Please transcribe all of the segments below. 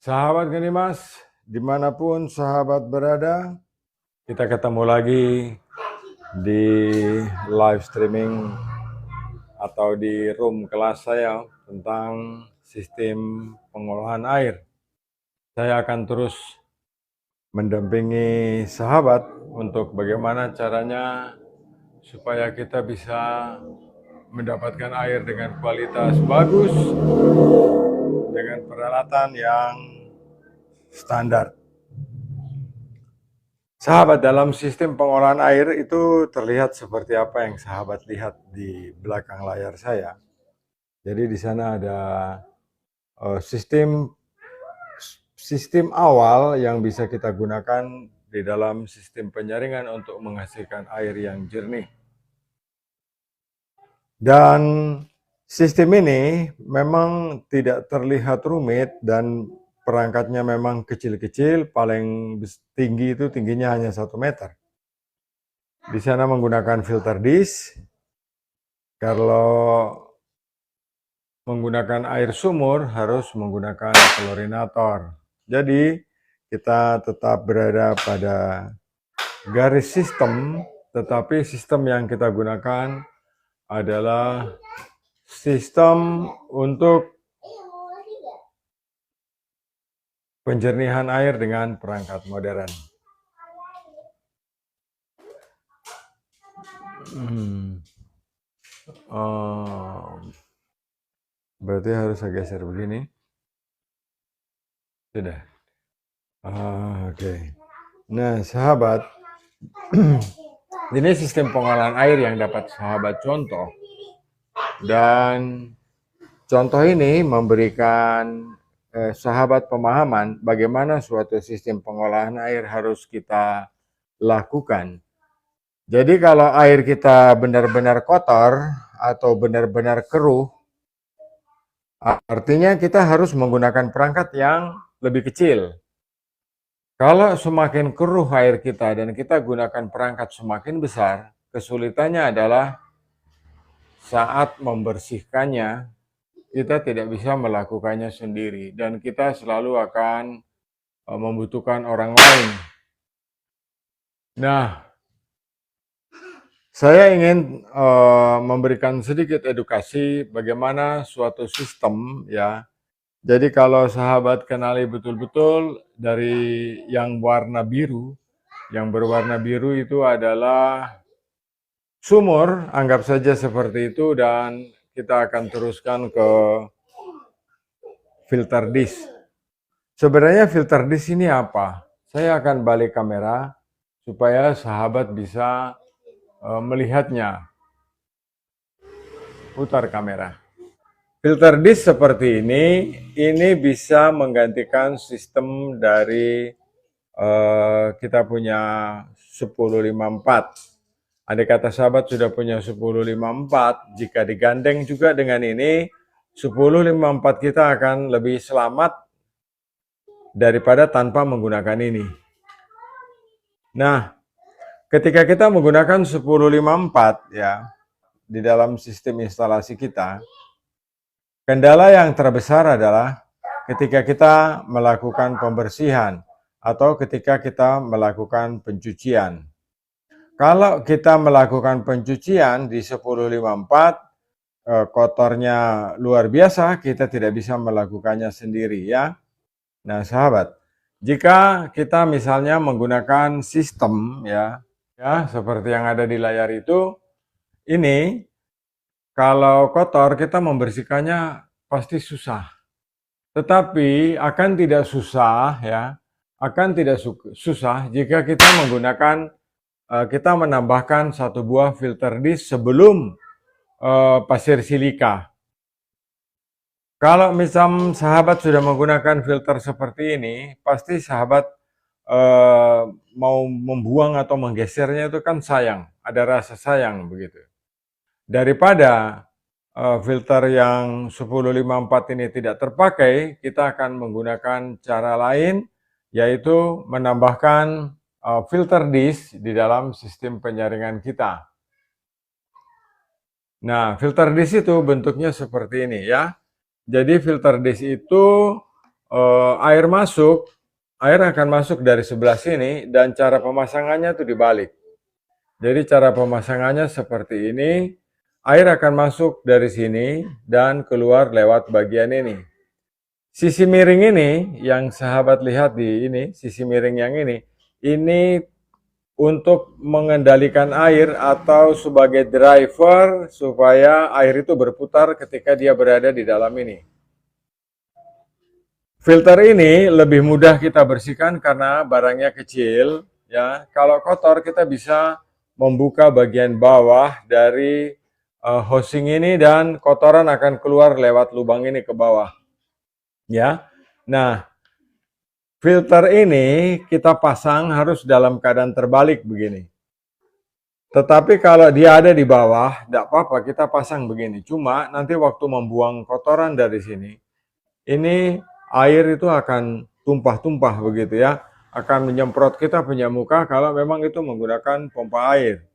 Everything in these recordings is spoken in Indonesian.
Sahabat Genimas, dimanapun sahabat berada, kita ketemu lagi di live streaming atau di room kelas saya tentang sistem pengolahan air. Saya akan terus mendampingi sahabat untuk bagaimana caranya supaya kita bisa mendapatkan air dengan kualitas bagus, dengan peralatan yang standar. Sahabat, dalam sistem pengolahan air itu terlihat seperti apa yang sahabat lihat di belakang layar saya. Jadi di sana ada sistem awal yang bisa kita gunakan di dalam sistem penyaringan untuk menghasilkan air yang jernih. Dan sistem ini memang tidak terlihat rumit dan perangkatnya memang kecil-kecil, paling tinggi itu tingginya hanya 1 meter. Di sana menggunakan filter dish. Kalau menggunakan air sumur harus menggunakan klorinator. Jadi kita tetap berada pada garis sistem, tetapi sistem yang kita gunakan adalah sistem untuk penjernihan air dengan perangkat modern. Berarti harus saya geser begini. Sudah. Oke. Nah, sahabat, ini sistem pengolahan air yang dapat sahabat contoh. Dan contoh ini memberikan sahabat pemahaman bagaimana suatu sistem pengolahan air harus kita lakukan. Jadi kalau air kita benar-benar kotor atau benar-benar keruh, artinya kita harus menggunakan perangkat yang lebih kecil. Kalau semakin keruh air kita dan kita gunakan perangkat semakin besar, kesulitannya adalah saat membersihkannya, kita tidak bisa melakukannya sendiri dan kita selalu akan membutuhkan orang lain. Nah, saya ingin memberikan sedikit edukasi bagaimana suatu sistem, ya. Jadi kalau sahabat kenali betul-betul dari yang warna biru, yang berwarna biru itu adalah sumur, anggap saja seperti itu, dan kita akan teruskan ke filter dish. Sebenarnya filter dish ini apa? Saya akan balik kamera supaya sahabat bisa melihatnya. Putar kamera. Filter dish seperti ini bisa menggantikan sistem dari kita punya 1054. Andai kata sahabat sudah punya 1054, jika digandeng juga dengan ini, 1054 kita akan lebih selamat daripada tanpa menggunakan ini. Nah, ketika kita menggunakan 1054 ya di dalam sistem instalasi kita, kendala yang terbesar adalah ketika kita melakukan pembersihan atau ketika kita melakukan pencucian. Kalau kita melakukan pencucian di 1054, kotornya luar biasa, kita tidak bisa melakukannya sendiri, ya. Nah, sahabat, jika kita misalnya menggunakan sistem, ya seperti yang ada di layar itu, ini kalau kotor kita membersihkannya pasti susah. Tetapi akan tidak susah, ya, akan tidak susah jika kita menggunakan kita menambahkan 1 buah filter dish sebelum pasir silika. Kalau misal sahabat sudah menggunakan filter seperti ini, pasti sahabat mau membuang atau menggesernya itu kan sayang, ada rasa sayang begitu. Daripada filter yang 1054 ini tidak terpakai, kita akan menggunakan cara lain, yaitu menambahkan filter dish di dalam sistem penyaringan kita. Nah, filter dish itu bentuknya seperti ini, ya. Jadi filter dish itu air masuk, air akan masuk dari sebelah sini dan cara pemasangannya itu dibalik. Jadi cara pemasangannya seperti ini, air akan masuk dari sini dan keluar lewat bagian ini. Sisi miring ini yang sahabat lihat di ini, sisi miring yang ini untuk mengendalikan air atau sebagai driver supaya air itu berputar ketika dia berada di dalam ini. Filter ini lebih mudah kita bersihkan karena barangnya kecil, ya. Kalau kotor kita bisa membuka bagian bawah dari housing ini dan kotoran akan keluar lewat lubang ini ke bawah. Ya. Nah, filter ini kita pasang harus dalam keadaan terbalik begini. Tetapi kalau dia ada di bawah, tidak apa-apa kita pasang begini. Cuma nanti waktu membuang kotoran dari sini, ini air itu akan tumpah-tumpah begitu ya. Akan menyemprot kita punya muka kalau memang itu menggunakan pompa air.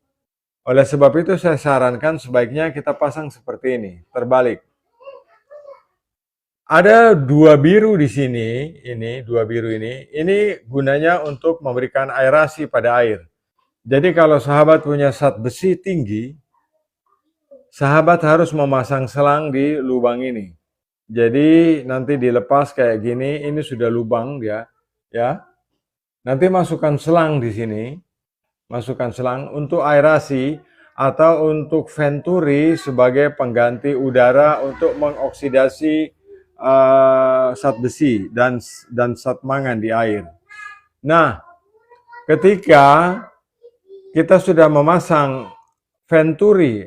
Oleh sebab itu saya sarankan sebaiknya kita pasang seperti ini, terbalik. Ada dua biru di sini, dua biru ini gunanya untuk memberikan aerasi pada air. Jadi kalau sahabat punya sat besi tinggi, sahabat harus memasang selang di lubang ini. Jadi nanti dilepas kayak gini, ini sudah lubang dia, ya. Nanti masukkan selang di sini, masukkan selang untuk aerasi atau untuk venturi sebagai pengganti udara untuk mengoksidasi zat besi dan zat mangan di air. Nah, ketika kita sudah memasang venturi,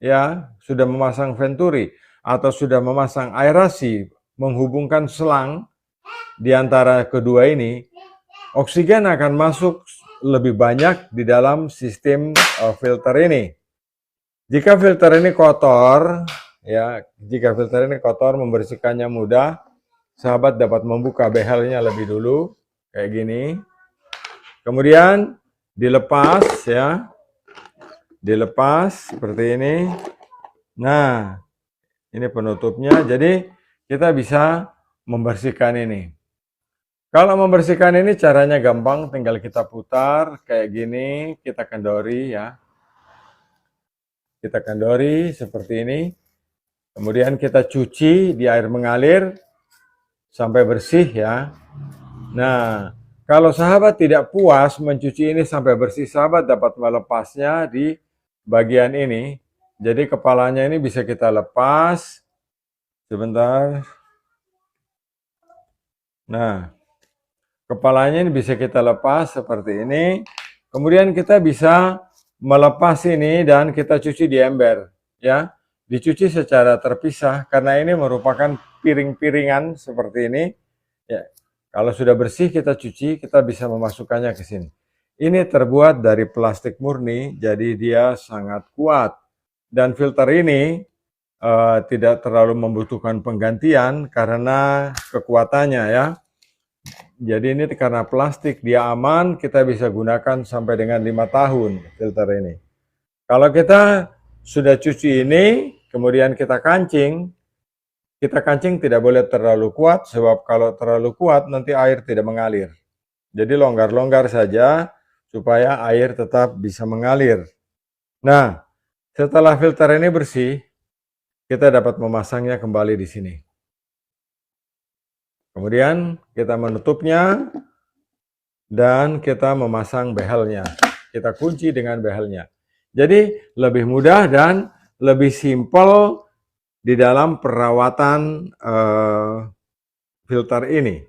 ya, sudah memasang venturi atau sudah memasang aerasi menghubungkan selang di antara kedua ini, oksigen akan masuk lebih banyak di dalam sistem filter ini. Jika filter ini kotor, ya, jika filter ini kotor, membersihkannya mudah, sahabat dapat membuka behelnya lebih dulu, kayak gini. Kemudian dilepas, ya, dilepas seperti ini. Nah, ini penutupnya. Jadi kita bisa membersihkan ini. Kalau membersihkan ini caranya gampang, tinggal kita putar kayak gini, kita kendori ya. Kita kendori seperti ini. Kemudian kita cuci di air mengalir sampai bersih ya. Nah, kalau sahabat tidak puas mencuci ini sampai bersih, sahabat dapat melepasnya di bagian ini. Jadi kepalanya ini bisa kita lepas. Sebentar. Nah, kepalanya ini bisa kita lepas seperti ini. Kemudian kita bisa melepas ini dan kita cuci di ember, ya. Dicuci secara terpisah karena ini merupakan piring-piringan seperti ini. Ya. Kalau sudah bersih kita cuci, kita bisa memasukkannya ke sini. Ini terbuat dari plastik murni, jadi dia sangat kuat. Dan filter ini tidak terlalu membutuhkan penggantian karena kekuatannya ya. Jadi ini karena plastik, dia aman, kita bisa gunakan sampai dengan 5 tahun filter ini. Kalau kita sudah cuci ini, kemudian kita kancing tidak boleh terlalu kuat, sebab kalau terlalu kuat nanti air tidak mengalir. Jadi longgar-longgar saja, supaya air tetap bisa mengalir. Nah, setelah filter ini bersih, kita dapat memasangnya kembali di sini. Kemudian kita menutupnya dan kita memasang behelnya. Kita kunci dengan behelnya. Jadi lebih mudah dan lebih simpel di dalam perawatan filter ini.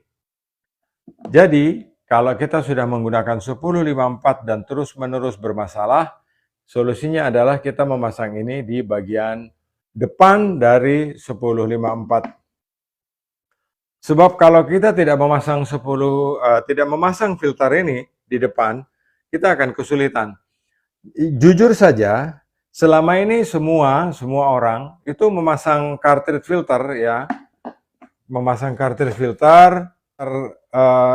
Jadi kalau kita sudah menggunakan 1054 dan terus-menerus bermasalah, solusinya adalah kita memasang ini di bagian depan dari 1054. Sebab kalau kita tidak memasang filter ini di depan, kita akan kesulitan. Jujur saja, selama ini semua orang itu memasang cartridge filter ya, memasang cartridge filter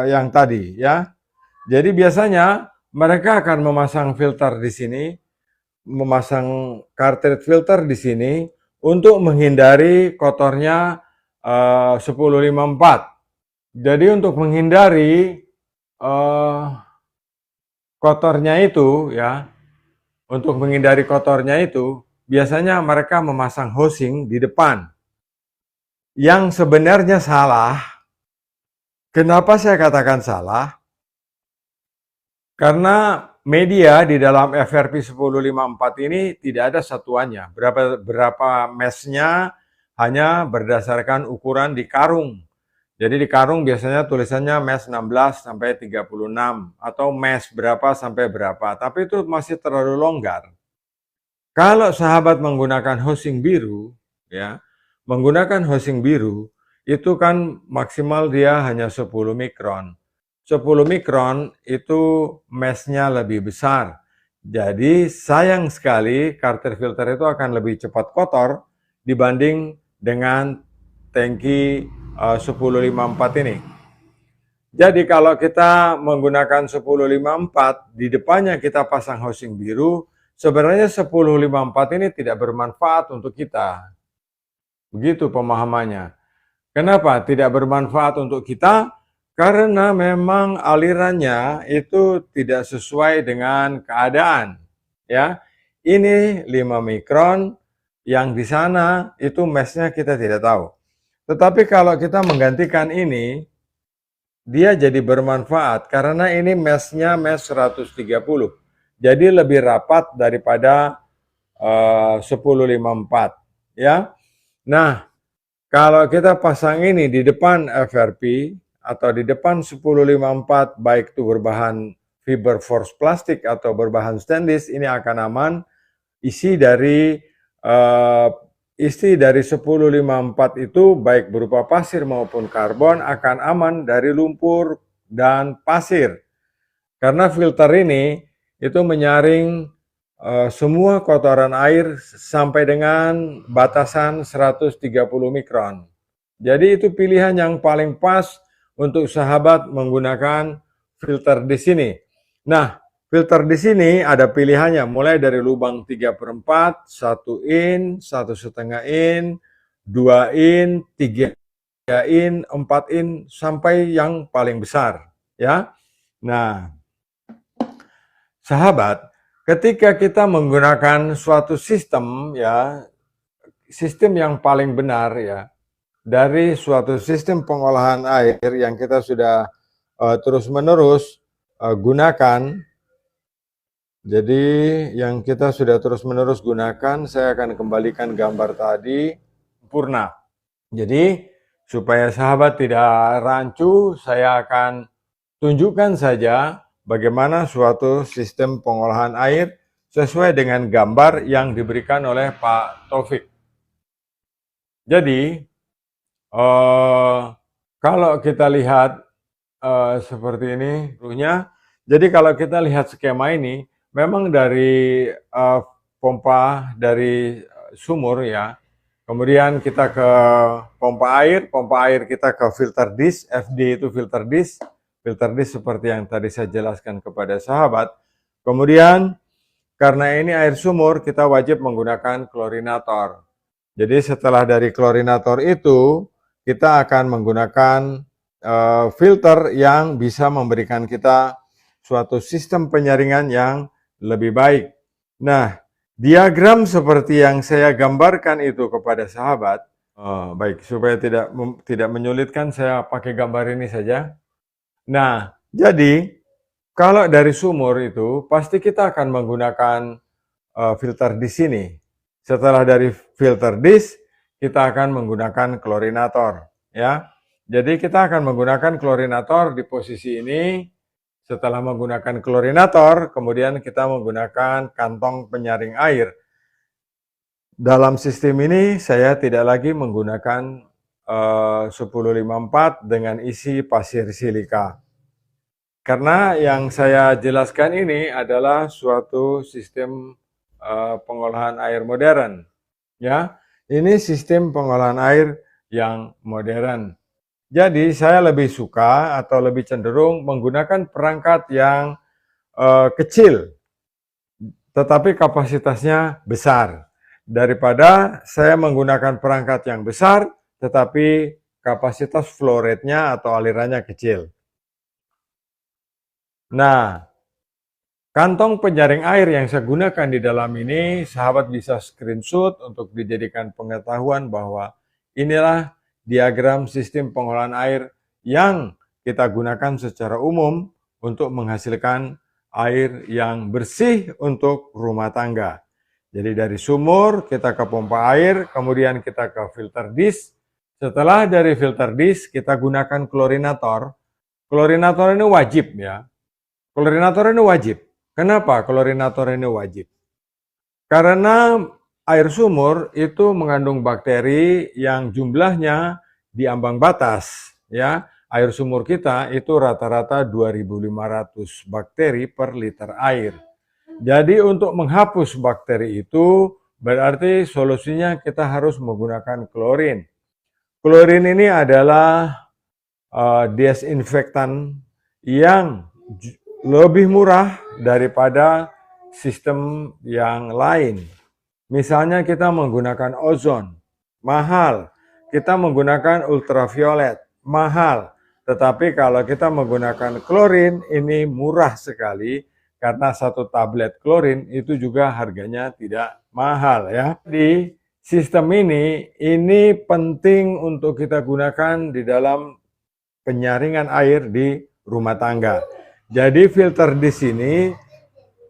yang tadi ya. Jadi biasanya mereka akan memasang filter di sini, memasang cartridge filter di sini untuk menghindari kotornya 1054. Jadi untuk menghindari kotornya itu ya, untuk menghindari kotornya itu, biasanya mereka memasang housing di depan. Yang sebenarnya salah, kenapa saya katakan salah? Karena media di dalam FRP 1054 ini tidak ada satuannya. Berapa mesnya hanya berdasarkan ukuran di karung. Jadi di karung biasanya tulisannya mes 16 sampai 36 atau mes berapa sampai berapa. Tapi itu masih terlalu longgar. Kalau sahabat menggunakan housing biru, ya, menggunakan housing biru itu kan maksimal dia hanya 10 mikron. 10 mikron itu mesnya lebih besar. Jadi sayang sekali cartridge filter itu akan lebih cepat kotor dibanding dengan tangki 1054 ini. Jadi kalau kita menggunakan 1054, di depannya kita pasang housing biru, sebenarnya 1054 ini tidak bermanfaat untuk kita. Begitu pemahamannya. Kenapa tidak bermanfaat untuk kita? Karena memang alirannya itu tidak sesuai dengan keadaan. Ya, ini 5 mikron, yang di sana itu mesnya kita tidak tahu. Tetapi kalau kita menggantikan ini, dia jadi bermanfaat karena ini mesnya mes 130. Jadi lebih rapat daripada 1054 ya. Nah, kalau kita pasang ini di depan FRP atau di depan 1054 baik itu berbahan fiber force plastik atau berbahan stainless, ini akan aman. Isi dari 1054 itu baik berupa pasir maupun karbon akan aman dari lumpur dan pasir. Karena filter ini itu menyaring semua kotoran air sampai dengan batasan 130 mikron. Jadi itu pilihan yang paling pas untuk sahabat menggunakan filter di sini. Nah, filter di sini ada pilihannya mulai dari lubang 3/4, 1 in, 1,5 in, 2 in, 3 in, 4 in, sampai yang paling besar ya. Nah, sahabat, ketika kita menggunakan suatu sistem ya, sistem yang paling benar ya, dari suatu sistem pengolahan air yang kita sudah terus-menerus gunakan. Jadi yang kita sudah terus-menerus gunakan, saya akan kembalikan gambar tadi sempurna. Jadi supaya sahabat tidak rancu, saya akan tunjukkan saja bagaimana suatu sistem pengolahan air sesuai dengan gambar yang diberikan oleh Pak Taufik. Jadi kalau kita lihat seperti ini dulunya. Jadi kalau kita lihat skema ini, memang dari pompa dari sumur ya, kemudian kita ke pompa air kita ke filter dish, FD itu filter dish seperti yang tadi saya jelaskan kepada sahabat. Kemudian karena ini air sumur, kita wajib menggunakan klorinator. Jadi setelah dari klorinator itu, kita akan menggunakan filter yang bisa memberikan kita suatu sistem penyaringan yang lebih baik. Nah, diagram seperti yang saya gambarkan itu kepada sahabat, baik supaya tidak menyulitkan, saya pakai gambar ini saja. Nah, jadi kalau dari sumur itu pasti kita akan menggunakan filter di sini. Setelah dari filter dish, kita akan menggunakan klorinator ya. Jadi kita akan menggunakan klorinator di posisi ini. Setelah menggunakan klorinator, kemudian kita menggunakan kantong penyaring air. Dalam sistem ini saya tidak lagi menggunakan 1054 dengan isi pasir silika. Karena yang saya jelaskan ini adalah suatu sistem pengolahan air modern. Ya, ini sistem pengolahan air yang modern. Jadi saya lebih suka atau lebih cenderung menggunakan perangkat yang kecil, tetapi kapasitasnya besar, daripada saya menggunakan perangkat yang besar, tetapi kapasitas flow rate-nya atau alirannya kecil. Nah, kantong penyaring air yang saya gunakan di dalam ini, sahabat bisa screenshot untuk dijadikan pengetahuan bahwa inilah diagram sistem pengolahan air yang kita gunakan secara umum untuk menghasilkan air yang bersih untuk rumah tangga. Jadi dari sumur kita ke pompa air, kemudian kita ke filter dish. Setelah dari filter dish kita gunakan klorinator. Klorinator ini wajib ya. Klorinator ini wajib. Kenapa klorinator ini wajib? Karena air sumur itu mengandung bakteri yang jumlahnya di ambang batas, ya. Air sumur kita itu rata-rata 2.500 bakteri per liter air. Jadi untuk menghapus bakteri itu berarti solusinya kita harus menggunakan klorin. Klorin ini adalah desinfektan yang lebih murah daripada sistem yang lain. Misalnya kita menggunakan ozon, mahal. Kita menggunakan ultraviolet, mahal. Tetapi kalau kita menggunakan klorin, ini murah sekali. Karena satu tablet klorin itu juga harganya tidak mahal ya. Di sistem ini penting untuk kita gunakan di dalam penyaringan air di rumah tangga. Jadi filter di sini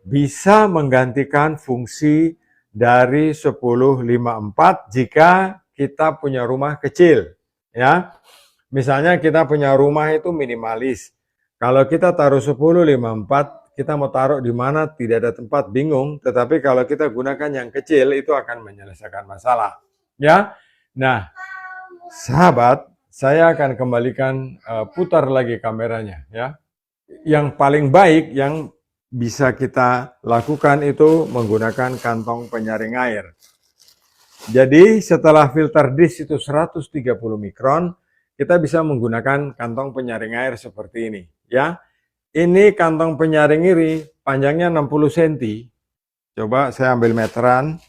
bisa menggantikan fungsi dari 1054 jika kita punya rumah kecil, ya. Misalnya kita punya rumah itu minimalis. Kalau kita taruh 1054, kita mau taruh di mana tidak ada tempat, bingung. Tetapi kalau kita gunakan yang kecil itu akan menyelesaikan masalah, ya. Nah, sahabat, saya akan kembalikan putar lagi kameranya, ya. Yang paling baik yang bisa kita lakukan itu menggunakan kantong penyaring air. Jadi setelah filter dish itu 130 mikron, kita bisa menggunakan kantong penyaring air seperti ini, ya. Ini kantong penyaring ini panjangnya 60 cm. Coba saya ambil meteran.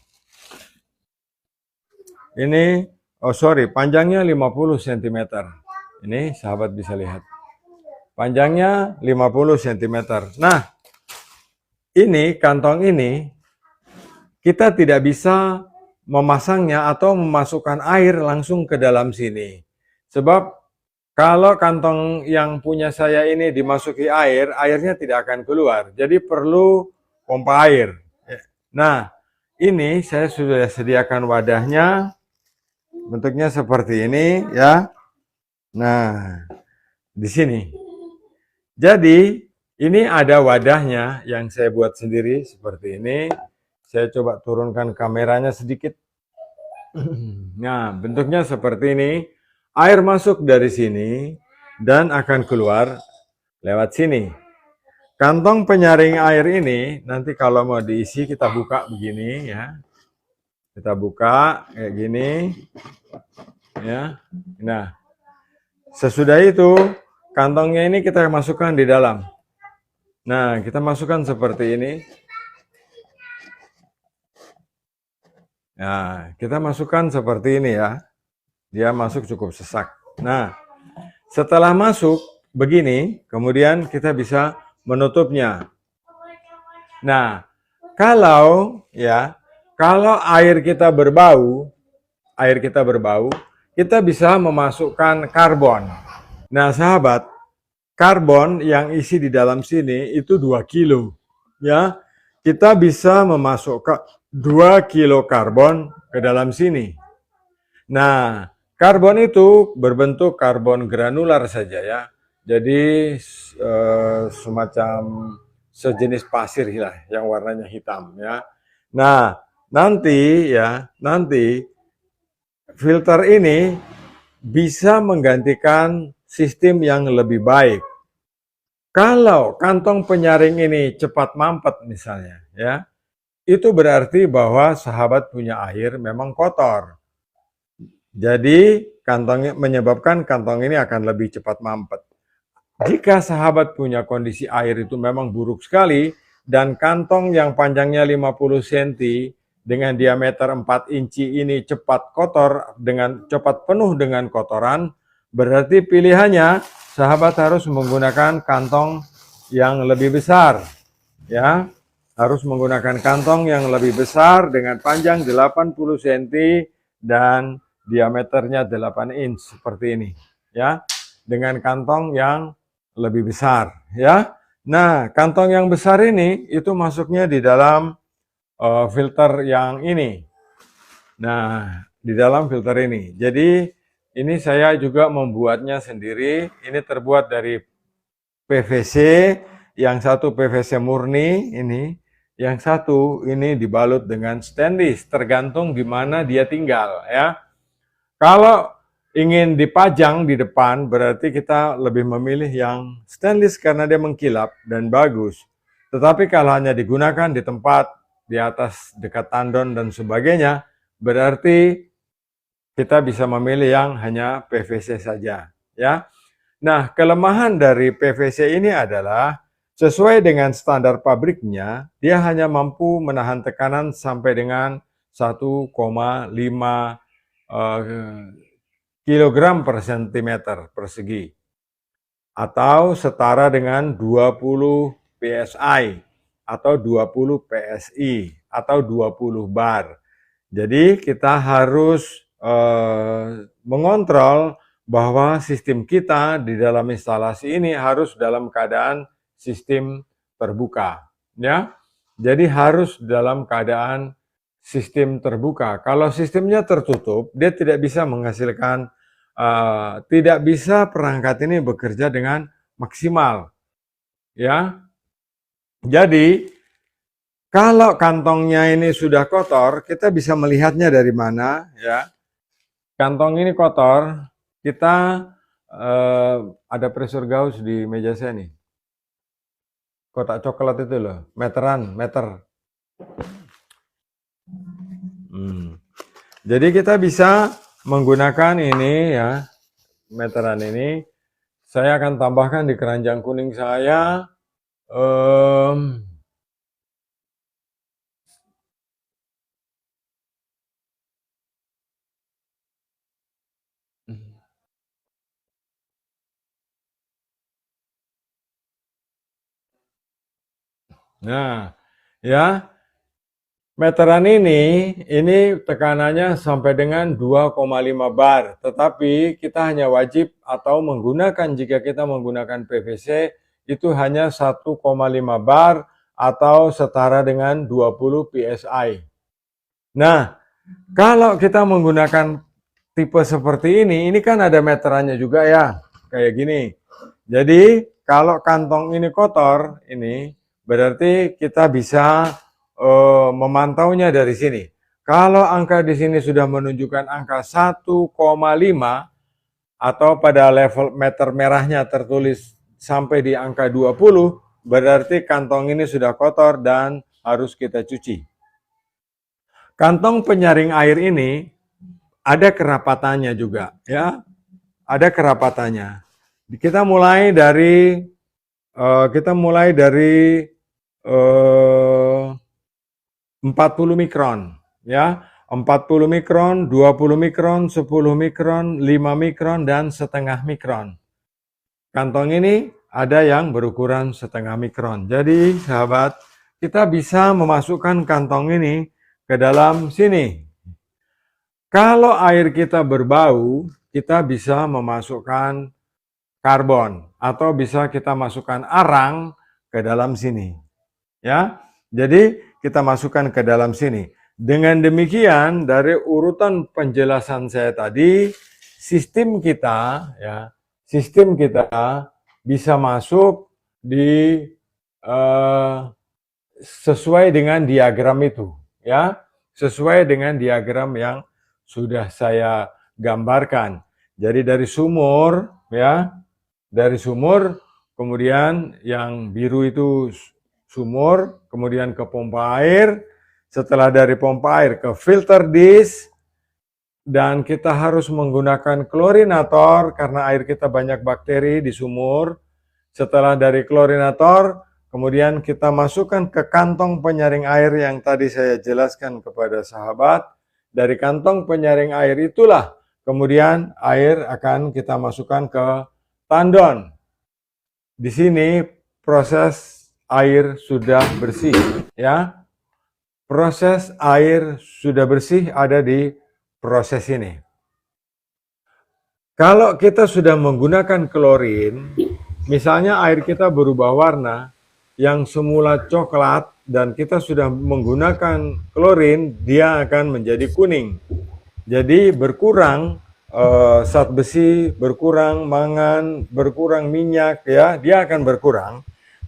Ini, panjangnya 50 cm. Ini sahabat bisa lihat. Panjangnya 50 cm. Nah, ini kantong ini kita tidak bisa memasangnya atau memasukkan air langsung ke dalam sini. Sebab kalau kantong yang punya saya ini dimasuki air, airnya tidak akan keluar. Jadi perlu pompa air. Nah, ini saya sudah sediakan wadahnya. Bentuknya seperti ini ya. Nah, di sini. Jadi, ini ada wadahnya yang saya buat sendiri seperti ini. Saya coba turunkan kameranya sedikit. Nah, bentuknya seperti ini. Air masuk dari sini dan akan keluar lewat sini. Kantong penyaring air ini nanti kalau mau diisi kita buka begini ya. Kita buka kayak gini. Ya. Nah, sesudah itu kantongnya ini kita masukkan di dalam. Nah, kita masukkan seperti ini. Nah, kita masukkan seperti ini ya. Dia masuk cukup sesak. Nah, setelah masuk begini, kemudian kita bisa menutupnya. Nah, kalau air kita berbau, kita bisa memasukkan karbon. Nah, sahabat, karbon yang isi di dalam sini itu 2 kilo. Ya, kita bisa memasukkan 2 kilo karbon ke dalam sini. Nah, karbon itu berbentuk karbon granular saja ya. Jadi semacam sejenis pasir lah yang warnanya hitam ya. Nah, nanti filter ini bisa menggantikan sistem yang lebih baik. Kalau kantong penyaring ini cepat mampet misalnya ya, itu berarti bahwa sahabat punya air memang kotor. Jadi menyebabkan kantong ini akan lebih cepat mampet. Jika sahabat punya kondisi air itu memang buruk sekali dan kantong yang panjangnya 50 cm dengan diameter 4 inci ini cepat kotor cepat penuh dengan kotoran, Berarti pilihannya sahabat harus menggunakan kantong yang lebih besar, ya. Harus menggunakan kantong yang lebih besar dengan panjang 80 cm dan diameternya 8 inch seperti ini, ya. Dengan kantong yang lebih besar, ya. Nah, kantong yang besar ini itu masuknya di dalam filter yang ini. Nah, di dalam filter ini. Jadi, ini saya juga membuatnya sendiri. Ini terbuat dari PVC, yang satu PVC murni ini, yang satu ini dibalut dengan stainless, tergantung di mana dia tinggal, ya. Kalau ingin dipajang di depan, berarti kita lebih memilih yang stainless karena dia mengkilap dan bagus. Tetapi kalau hanya digunakan di tempat di atas dekat tandon dan sebagainya, berarti kita bisa memilih yang hanya PVC saja, ya. Nah, kelemahan dari PVC ini adalah sesuai dengan standar pabriknya, dia hanya mampu menahan tekanan sampai dengan 1,5 kilogram per sentimeter persegi atau setara dengan 20 PSI atau 20 PSI atau 20 bar. Jadi kita harus mengontrol bahwa sistem kita di dalam instalasi ini harus dalam keadaan sistem terbuka, ya. Jadi harus dalam keadaan sistem terbuka. Kalau sistemnya tertutup, dia tidak bisa menghasilkan, tidak bisa perangkat ini bekerja dengan maksimal, ya. Jadi kalau kantongnya ini sudah kotor, kita bisa melihatnya dari mana, ya. Kantong ini kotor. Kita ada pressure gauge di meja saya nih. Kotak coklat itu loh, meter. Jadi kita bisa menggunakan ini, ya, meteran ini. Saya akan tambahkan di keranjang kuning saya. Nah, ya, meteran ini tekanannya sampai dengan 2,5 bar, tetapi kita hanya wajib atau menggunakan, jika kita menggunakan PVC, itu hanya 1,5 bar atau setara dengan 20 PSI. Nah, kalau kita menggunakan tipe seperti ini kan ada meterannya juga, ya, kayak gini. Jadi, kalau kantong ini kotor, ini berarti kita bisa memantaunya dari sini. Kalau angka di sini sudah menunjukkan angka 1,5 atau pada level meter merahnya tertulis sampai di angka 20, berarti kantong ini sudah kotor dan harus kita cuci. Kantong penyaring air ini ada kerapatannya juga, ya. Ada kerapatannya. Kita mulai dari 40 mikron, ya. 40 mikron, 20 mikron, 10 mikron, 5 mikron, dan setengah mikron. Kantong ini ada yang berukuran setengah mikron. Jadi, sahabat, kita bisa memasukkan kantong ini ke dalam sini. Kalau air kita berbau, kita bisa memasukkan karbon atau bisa kita masukkan arang ke dalam sini, ya. Jadi kita masukkan ke dalam sini. Dengan demikian, dari urutan penjelasan saya tadi, sistem kita bisa masuk di sesuai dengan diagram itu, ya. Sesuai dengan diagram yang sudah saya gambarkan. Jadi dari sumur, ya, dari sumur, kemudian yang biru itu sumur, kemudian ke pompa air, setelah dari pompa air ke filter dish, dan kita harus menggunakan klorinator karena air kita banyak bakteri di sumur. Setelah dari klorinator, kemudian kita masukkan ke kantong penyaring air yang tadi saya jelaskan kepada sahabat. Dari kantong penyaring air itulah kemudian air akan kita masukkan ke tandon. Di sini proses air sudah bersih, ya. Proses air sudah bersih ada di proses ini. Kalau kita sudah menggunakan klorin, misalnya air kita berubah warna, yang semula coklat dan kita sudah menggunakan klorin, dia akan menjadi kuning. Jadi berkurang zat besi, berkurang mangan, berkurang minyak, ya, dia akan berkurang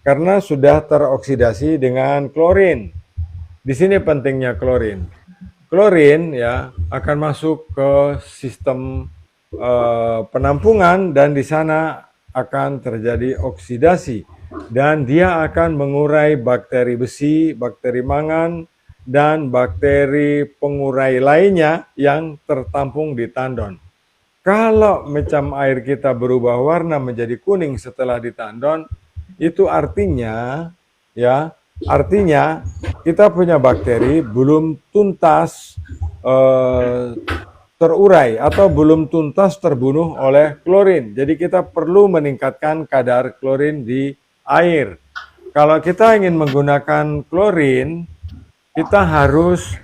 karena sudah teroksidasi dengan klorin. Di sini pentingnya klorin. Klorin ya akan masuk ke sistem penampungan dan di sana akan terjadi oksidasi dan dia akan mengurai bakteri besi, bakteri mangan, dan bakteri pengurai lainnya yang tertampung di tandon. Kalau macam air kita berubah warna menjadi kuning setelah di tandon, itu artinya ya, artinya kita punya bakteri belum tuntas terurai atau belum tuntas terbunuh oleh klorin. Jadi kita perlu meningkatkan kadar klorin di air. Kalau kita ingin menggunakan klorin, kita harus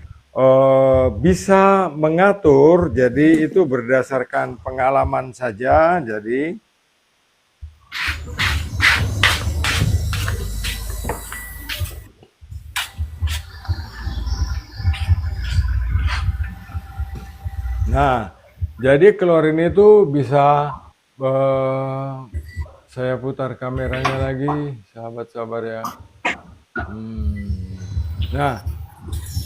bisa mengatur. Jadi itu berdasarkan pengalaman saja. Jadi nah, jadi klorin itu bisa saya putar kameranya lagi, sahabat sabar ya. Nah,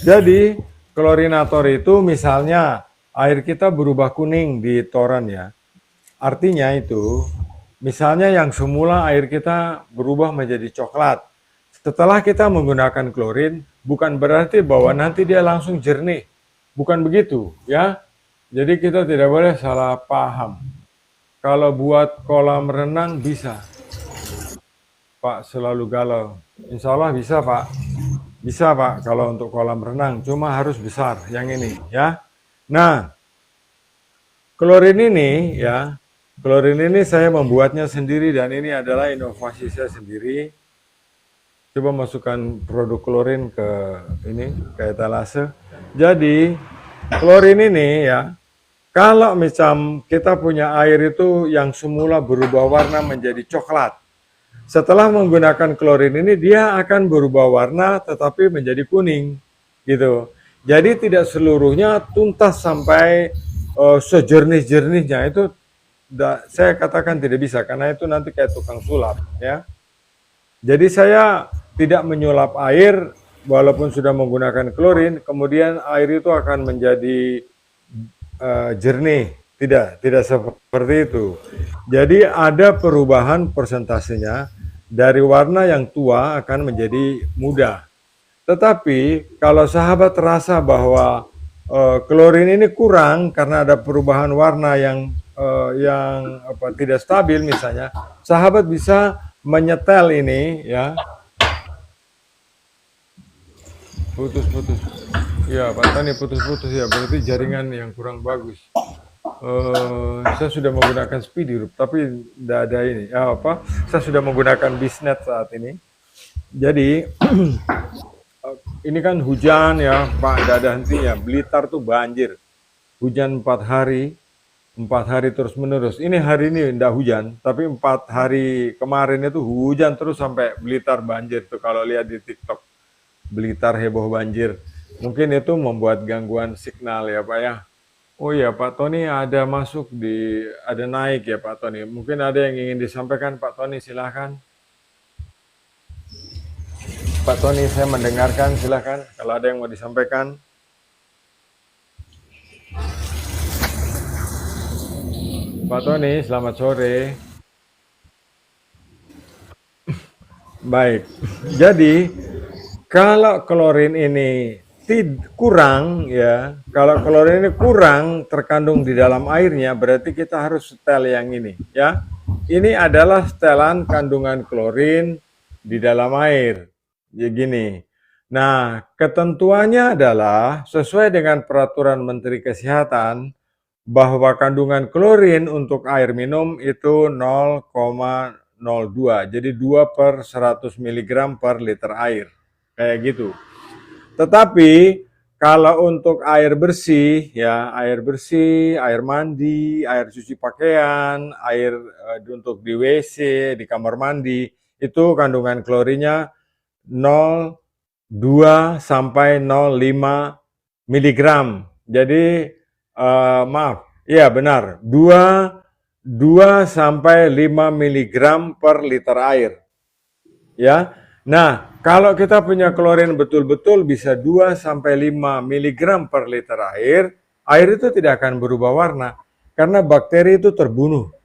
jadi klorinator itu misalnya air kita berubah kuning di toren ya. Artinya itu, misalnya yang semula air kita berubah menjadi coklat. Setelah kita menggunakan klorin, bukan berarti bahwa nanti dia langsung jernih. Bukan begitu ya. Jadi kita tidak boleh salah paham. Kalau buat kolam renang bisa. Pak selalu galau. Insya Allah bisa Pak. Bisa Pak kalau untuk kolam renang. Cuma harus besar yang ini ya. Nah, klorin ini ya. Klorin ini saya membuatnya sendiri dan ini adalah inovasi saya sendiri. Coba masukkan produk klorin ke ini, ke etalase. Jadi, klorin ini ya, kalau macam kita punya air itu yang semula berubah warna menjadi coklat. Setelah menggunakan klorin ini dia akan berubah warna tetapi menjadi kuning gitu. Jadi tidak seluruhnya tuntas sampai sejernih-jernihnya itu saya katakan tidak bisa karena itu nanti kayak tukang sulap ya. Jadi saya tidak menyulap air walaupun sudah menggunakan klorin, kemudian air itu akan menjadi jernih, tidak seperti itu. Jadi ada perubahan persentasenya dari warna yang tua akan menjadi muda. Tetapi kalau sahabat terasa bahwa klorin ini kurang karena ada perubahan warna yang tidak stabil misalnya, sahabat bisa menyetel ini ya. Putus-putus. Ya, Pak Tani putus-putus ya, berarti jaringan yang kurang bagus. Saya sudah menggunakan Speedy Loop, tapi tidak ada ini. Saya sudah menggunakan Bisnet saat ini. Jadi ini kan hujan ya, Pak, tidak ada hentinya. Blitar tuh banjir. Hujan 4 hari terus menerus. Ini hari ini tidak hujan, tapi 4 hari kemarin itu hujan terus sampai Blitar banjir tuh kalau lihat di TikTok. Blitar heboh banjir. Mungkin itu membuat gangguan signal ya Pak ya. Oh ya Pak Tony ada naik ya Pak Tony. Mungkin ada yang ingin disampaikan Pak Tony, silahkan. Pak Tony saya mendengarkan, silahkan kalau ada yang mau disampaikan. Pak Tony selamat sore. Baik, jadi kalau klorin ini kurang ya, kalau klorin ini kurang terkandung di dalam airnya, berarti kita harus setel yang ini ya. Ini adalah setelan kandungan klorin di dalam air. Ya gini. Nah, ketentuannya adalah sesuai dengan peraturan Menteri Kesehatan, bahwa kandungan klorin untuk air minum itu 0,02. Jadi 2 per 100 mg per liter air. Kayak gitu. Tetapi kalau untuk air bersih, ya air bersih, air mandi, air cuci pakaian, air untuk di WC, di kamar mandi, itu kandungan klorinnya 0,2 sampai 0,5 miligram. Jadi maaf, iya benar, 2 sampai 5 miligram per liter air. Ya. Nah, kalau kita punya klorin betul-betul bisa 2 sampai 5 miligram per liter air itu tidak akan berubah warna karena bakteri itu terbunuh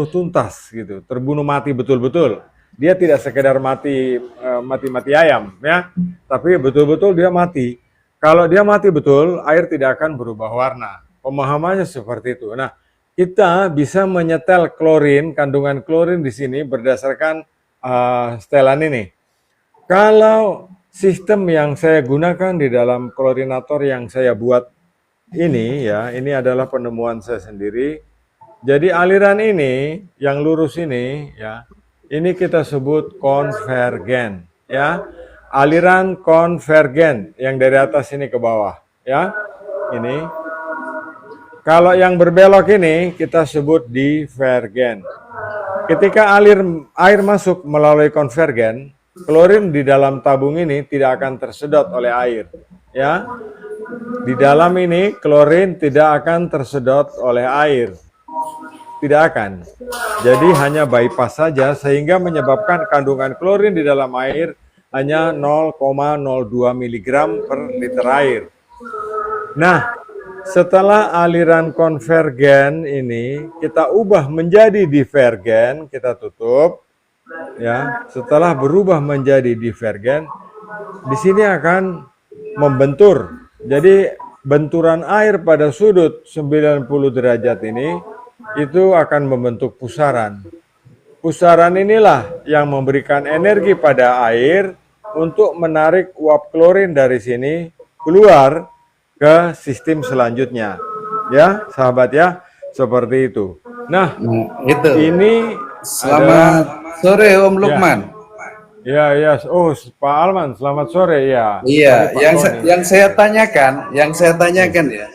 tuntas gitu, terbunuh mati betul-betul. Dia tidak sekedar mati ayam ya, tapi betul-betul dia mati. Kalau dia mati betul, air tidak akan berubah warna. Pemahamannya seperti itu. Nah, kita bisa menyetel klorin, kandungan klorin di sini berdasarkan setelan ini. Kalau sistem yang saya gunakan di dalam klorinator yang saya buat ini ya, ini adalah penemuan saya sendiri. Jadi aliran ini yang lurus ini ya, ini kita sebut konvergen ya. Aliran konvergen yang dari atas ini ke bawah ya. Ini. Kalau yang berbelok ini kita sebut divergen. Ketika air masuk melalui konvergen, klorin di dalam tabung ini tidak akan tersedot oleh air. Ya, di dalam ini klorin tidak akan tersedot oleh air. Tidak akan. Jadi hanya bypass saja sehingga menyebabkan kandungan klorin di dalam air hanya 0,02 mg per liter air. Nah, setelah aliran konvergen ini kita ubah menjadi divergen, kita tutup ya. Setelah berubah menjadi divergen, di sini akan membentur. Jadi benturan air pada sudut 90 derajat ini itu akan membentuk pusaran. Pusaran inilah yang memberikan energi pada air untuk menarik uap klorin dari sini keluar ke sistem selanjutnya. Ya, sahabat ya, seperti itu. Nah, itu. Ini selamat sore Om Lukman. Ya, oh Pak Alman, selamat sore ya. Iya, yang saya tanyakan ya,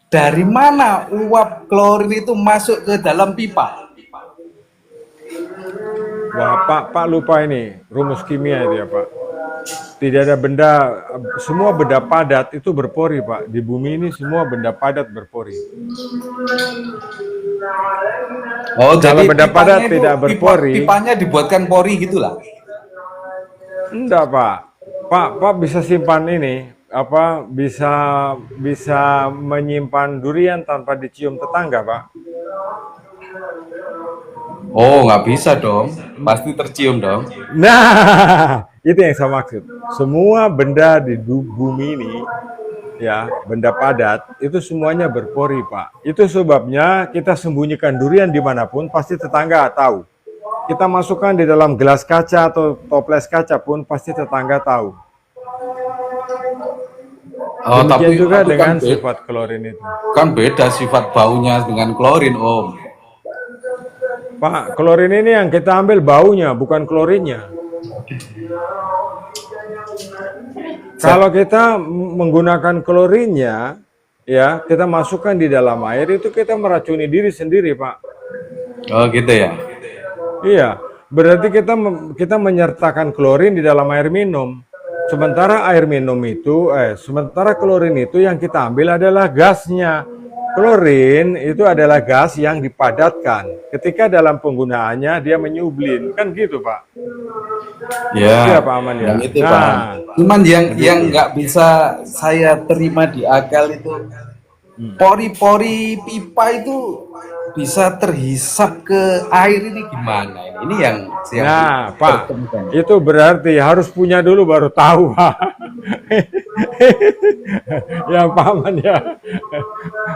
dari mana uap klorin itu masuk ke dalam pipa? Wah, Pak lupa ini rumus kimia itu ya Pak. Tidak ada benda, semua benda padat itu berpori Pak. Di bumi ini semua benda padat berpori. Oh, kalau jadi benda padat tidak berpori. Pipanya dibuatkan pori gitulah. Enggak Pak bisa simpan ini, bisa menyimpan durian tanpa dicium tetangga Pak. Oh, nggak bisa dong, pasti tercium dong. Nah, itu yang saya maksud. Semua benda di bumi ini, ya, benda padat, itu semuanya berpori, Pak. Itu sebabnya kita sembunyikan durian dimanapun, pasti tetangga tahu. Kita masukkan di dalam gelas kaca atau toples kaca pun, pasti tetangga tahu. Oh, demikian tapi juga dengan sifat klorin itu. Kan beda sifat baunya dengan klorin, Om. Pak, klorin ini yang kita ambil baunya, bukan klorinnya. Kalau kita menggunakan klorinnya, ya, kita masukkan di dalam air, itu kita meracuni diri sendiri, Pak. Oh, gitu ya? Iya, berarti kita menyertakan klorin di dalam air minum. Sementara sementara klorin itu yang kita ambil adalah gasnya. Klorin itu adalah gas yang dipadatkan. Ketika dalam penggunaannya dia menyublin, kan gitu Pak? Ya, Pak Aman ya. Itu, Pak. Cuman yang nggak bisa saya terima di akal itu pori-pori pipa itu bisa terhisap ke air ini gimana? Ini yang Pak, itu berarti harus punya dulu baru tahu Pak. Yang paman ya,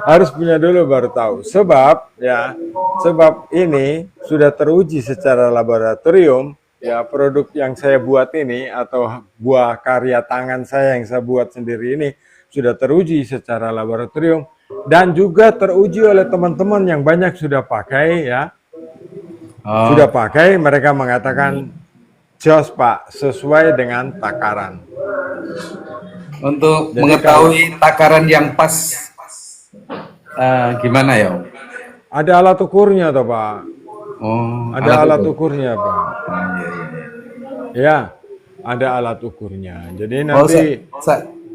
harus punya dulu baru tahu. Sebab ini sudah teruji secara laboratorium. Ya, produk yang saya buat ini atau buah karya tangan saya yang saya buat sendiri ini sudah teruji secara laboratorium dan juga teruji oleh teman-teman yang banyak sudah pakai ya. Sudah pakai, mereka mengatakan jos Pak, sesuai dengan takaran. Untuk Jadi mengetahui takaran yang pas, gimana ya Om? ada alat ukurnya toh Pak. Oh, Ada alat ukur. ukurnya Pak. Iya, iya, iya. Ya, ada alat ukurnya. Jadi Oh, nanti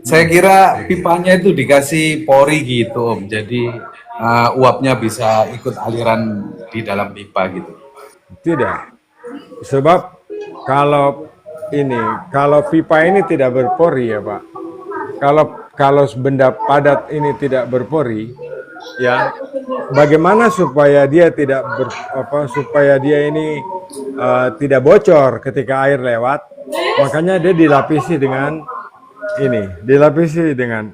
saya kira pipanya itu dikasih pori gitu Om. Jadi uapnya bisa ikut aliran di dalam pipa gitu. tidak. Sebab kalau kalau pipa ini tidak berpori ya Pak. Kalau benda padat ini tidak berpori, ya, bagaimana supaya dia supaya dia ini tidak bocor ketika air lewat? Makanya dia dilapisi dengan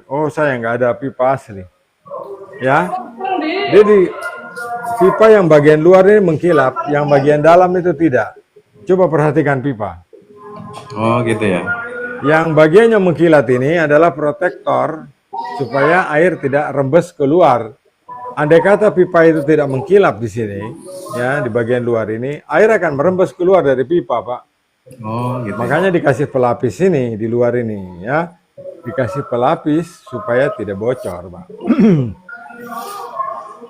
oh saya nggak ada pipa asli, ya. Jadi pipa yang bagian luar ini mengkilap, yang bagian dalam itu tidak. Coba perhatikan pipa. Oh gitu ya. Yang bagian yang mengkilat ini adalah protektor supaya air tidak rembes keluar. Andai kata pipa itu tidak mengkilap di sini, ya di bagian luar ini, air akan merembes keluar dari pipa, Pak. Oh gitu. Makanya dikasih pelapis ini di luar ini, ya, dikasih pelapis supaya tidak bocor, Pak.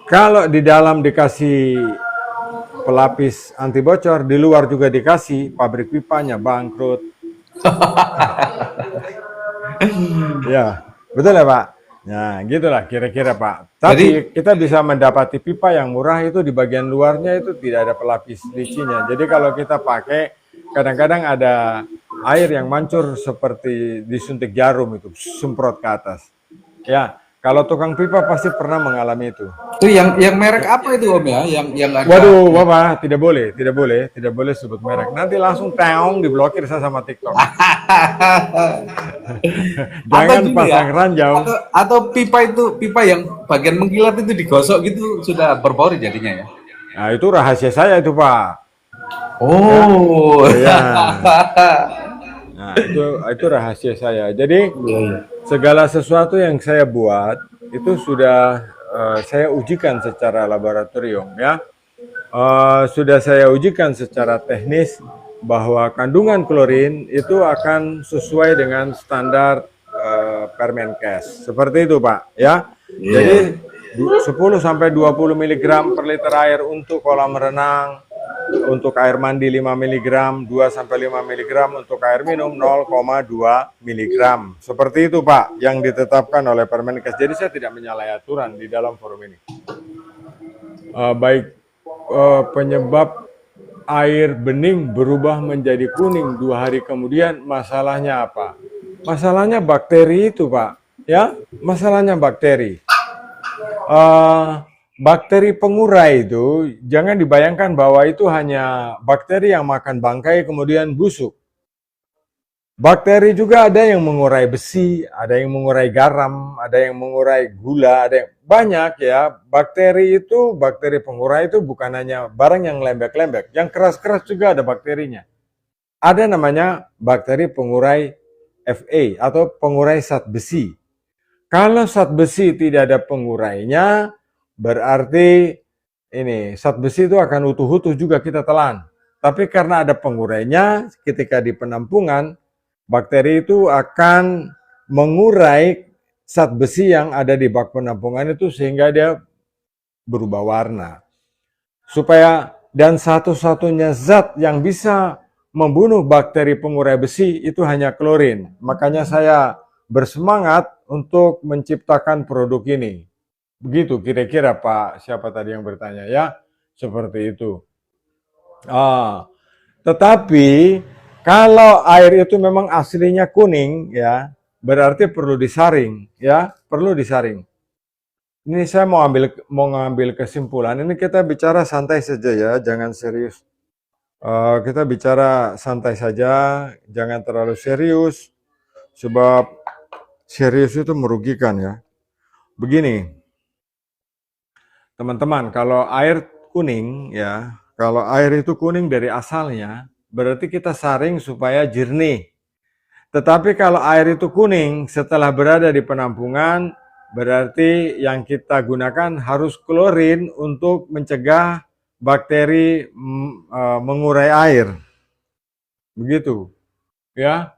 Kalau di dalam dikasih pelapis anti bocor, di luar juga dikasih, pabrik pipanya bangkrut. Ya, betul ya Pak? Nah, gitulah kira-kira Pak. Tapi kita bisa mendapati pipa yang murah itu di bagian luarnya itu tidak ada pelapis licinya. Jadi kalau kita pakai, kadang-kadang ada air yang mancur seperti disuntik jarum itu, semprot ke atas. Ya, kalau tukang pipa pasti pernah mengalami itu. Itu yang merek apa itu Om ya? Yang ada. Waduh, Bapak, tidak boleh sebut merek. Nanti langsung teong diblokir saya sama TikTok. Jangan pasang ranjau. Atau pipa yang bagian mengkilat itu digosok gitu sudah berpori jadinya ya. Nah, itu rahasia saya itu, Pak. Oh. Ya. Nah, itu rahasia saya. Jadi segala sesuatu yang saya buat itu sudah saya ujikan secara laboratorium ya. Sudah saya ujikan secara teknis bahwa kandungan klorin itu akan sesuai dengan standar Permenkes. Seperti itu, Pak, ya. Jadi 10 sampai 20 mg per liter air untuk kolam renang, untuk air mandi 5 mg, 2 sampai 5 mg untuk air minum 0,2 mg. Seperti itu, Pak, yang ditetapkan oleh Permenkes. Jadi saya tidak menyalahi aturan di dalam forum ini. Penyebab air bening berubah menjadi kuning 2 hari kemudian, masalahnya apa? Masalahnya bakteri itu, Pak. Ya, masalahnya bakteri. Bakteri pengurai itu jangan dibayangkan bahwa itu hanya bakteri yang makan bangkai kemudian busuk. Bakteri juga ada yang mengurai besi, ada yang mengurai garam, ada yang mengurai gula, ada yang banyak ya. Bakteri pengurai itu bukan hanya barang yang lembek-lembek, yang keras-keras juga ada bakterinya. Ada namanya bakteri pengurai Fa atau pengurai zat besi. Kalau zat besi tidak ada pengurainya, berarti zat besi itu akan utuh-utuh juga kita telan. Tapi karena ada pengurainya, ketika di penampungan, bakteri itu akan mengurai zat besi yang ada di bak penampungan itu sehingga dia berubah warna. Dan satu-satunya zat yang bisa membunuh bakteri pengurai besi itu hanya klorin. Makanya saya bersemangat untuk menciptakan produk ini. Begitu kira-kira Pak, siapa tadi yang bertanya ya? Seperti itu. Tetapi kalau air itu memang aslinya kuning ya, berarti perlu disaring ya, perlu disaring. Ini saya mau ngambil kesimpulan. Ini kita bicara santai saja ya, jangan serius. Kita bicara santai saja, jangan terlalu serius, sebab serius itu merugikan ya. Begini, teman-teman, kalau air kuning ya, kalau air itu kuning dari asalnya, berarti kita saring supaya jernih. Tetapi kalau air itu kuning setelah berada di penampungan, berarti yang kita gunakan harus klorin untuk mencegah bakteri mengurai air. Begitu, ya.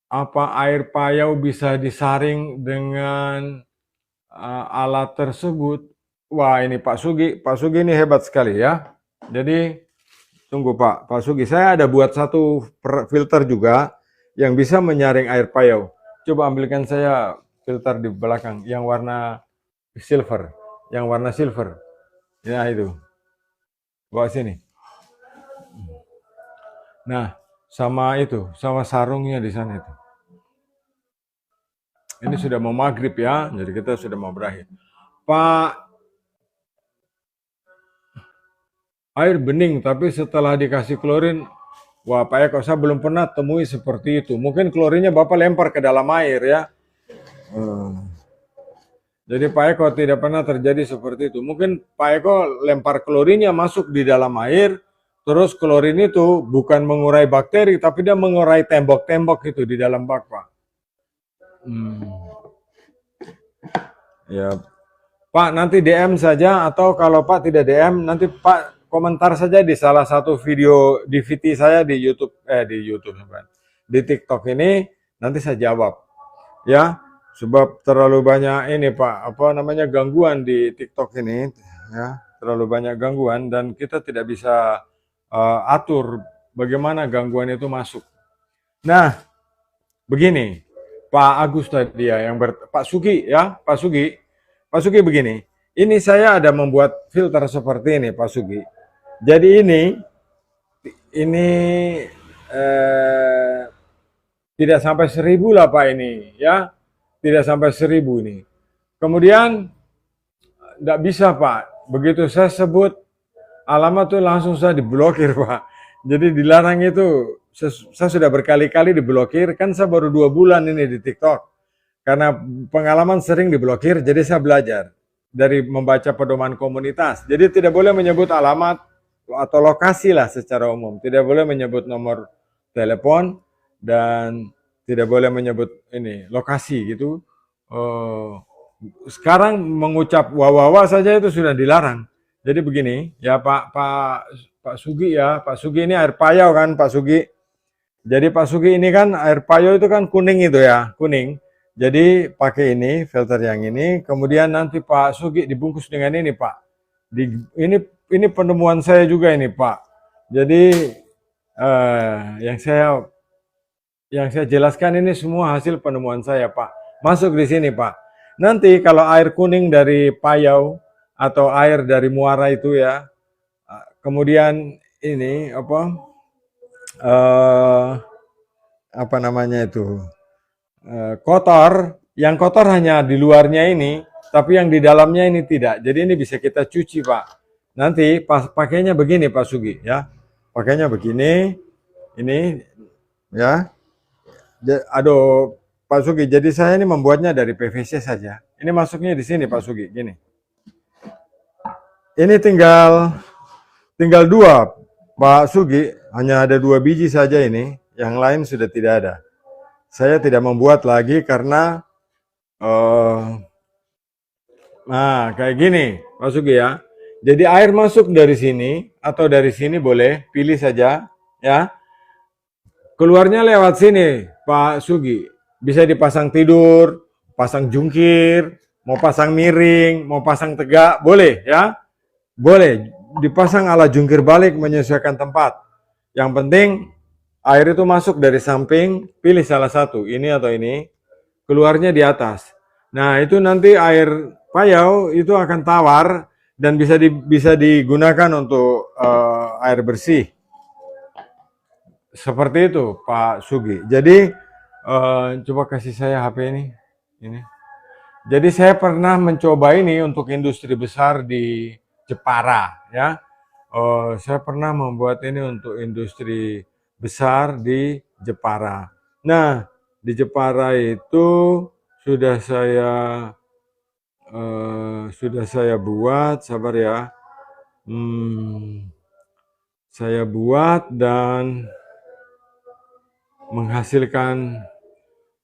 Apa air payau bisa disaring dengan alat tersebut? Wah, ini Pak Sugi ini hebat sekali ya. Jadi tunggu Pak Sugi, saya ada buat satu filter juga yang bisa menyaring air payau. Coba ambilkan saya filter di belakang yang warna silver, Ya itu, bawa sini. Nah, sama sarungnya di sana itu. Ini sudah mau maghrib ya, jadi kita sudah mau berakhir. Pak, air bening tapi setelah dikasih klorin, wah Pak Eko, saya belum pernah temui seperti itu. Mungkin klorinnya Bapak lempar ke dalam air ya. Jadi Pak Eko tidak pernah terjadi seperti itu. Mungkin Pak Eko lempar klorinnya masuk di dalam air, terus klorin itu bukan mengurai bakteri, tapi dia mengurai tembok-tembok itu di dalam bak, Pak. Ya, Pak nanti DM saja, atau kalau Pak tidak DM, nanti Pak komentar saja di salah satu video DVD saya di YouTube, di TikTok ini, nanti saya jawab. Ya, sebab terlalu banyak ini Pak, gangguan di TikTok ini, ya, terlalu banyak gangguan dan kita tidak bisa atur bagaimana gangguan itu masuk. Nah, begini, Pak Agus tadi ya, Pak Sugi ya, Pak Sugi begini, ini saya ada membuat filter seperti ini Pak Sugi. Jadi ini tidak sampai 1000 lah Pak ini, ya. Tidak sampai 1000 ini. Kemudian tidak bisa Pak, begitu saya sebut alamat tuh langsung saya diblokir Pak. Jadi dilarang itu, saya sudah berkali-kali diblokir, kan saya baru 2 bulan ini di TikTok. Karena pengalaman sering diblokir, jadi saya belajar dari membaca pedoman komunitas. Jadi tidak boleh menyebut alamat atau lokasi lah secara umum. Tidak boleh menyebut nomor telepon dan tidak boleh menyebut ini lokasi gitu. Sekarang mengucap wawawa saja itu sudah dilarang. Jadi begini, ya Pak Sugi ya, Pak Sugi ini air payau kan Pak Sugi. Jadi Pak Sugi ini kan air payau itu kan kuning itu ya, kuning. Jadi pakai ini, filter yang ini, kemudian nanti Pak Sugi dibungkus dengan ini Pak. Ini penemuan saya juga ini Pak. Jadi yang saya jelaskan ini semua hasil penemuan saya Pak. Masuk di sini Pak. Nanti kalau air kuning dari payau atau air dari muara itu ya, kemudian ini apa namanya itu kotor, yang kotor hanya di luarnya ini, tapi yang di dalamnya ini tidak. Jadi ini bisa kita cuci Pak. Nanti pakainya begini Pak Sugi ya, pakainya begini, ini ya. Aduh Pak Sugi, jadi saya ini membuatnya dari PVC saja. Ini masuknya di sini Pak Sugi, gini. Ini tinggal 2 Pak Sugi, hanya ada 2 biji saja ini, yang lain sudah tidak ada. Saya tidak membuat lagi karena nah kayak gini Pak Sugi ya. Jadi air masuk dari sini atau dari sini boleh, pilih saja ya. Keluarnya lewat sini Pak Sugi. Bisa dipasang tidur, pasang jungkir, mau pasang miring, mau pasang tegak, boleh ya. Boleh dipasang ala jungkir balik menyesuaikan tempat. Yang penting air itu masuk dari samping, pilih salah satu, ini atau ini, keluarnya di atas. Nah, itu nanti air payau itu akan tawar dan bisa digunakan untuk air bersih. Seperti itu, Pak Sugi. Jadi coba kasih saya HP ini. Jadi saya pernah mencoba ini untuk industri besar di Jepara, ya. Saya pernah membuat ini untuk industri besar di Jepara. Nah, di Jepara itu sudah saya buat, sabar ya. Saya buat dan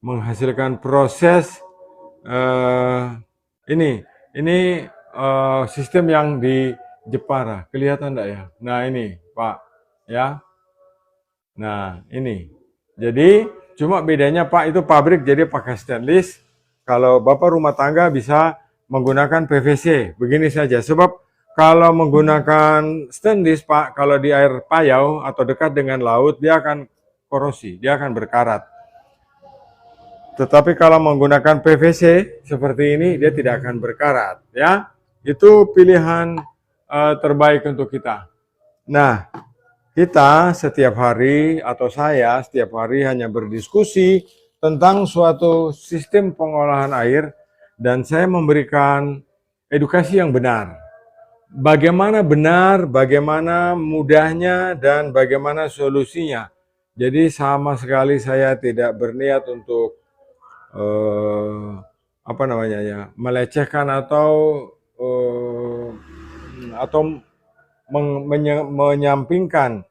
menghasilkan proses eh, ini sistem yang di Jepara, kelihatan enggak ya? Nah ini Pak, ya. Nah ini, jadi cuma bedanya Pak itu pabrik jadi pakai stainless. Kalau Bapak rumah tangga bisa menggunakan PVC, begini saja. Sebab kalau menggunakan stainless Pak, kalau di air payau atau dekat dengan laut dia akan korosi, dia akan berkarat. Tetapi kalau menggunakan PVC seperti ini, dia tidak akan berkarat, ya. Itu pilihan terbaik untuk kita. Nah, kita setiap hari atau saya setiap hari hanya berdiskusi tentang suatu sistem pengolahan air dan saya memberikan edukasi yang benar. Bagaimana benar, bagaimana mudahnya, dan bagaimana solusinya. Jadi sama sekali saya tidak berniat untuk apa namanya ya, melecehkan atau menyampingkan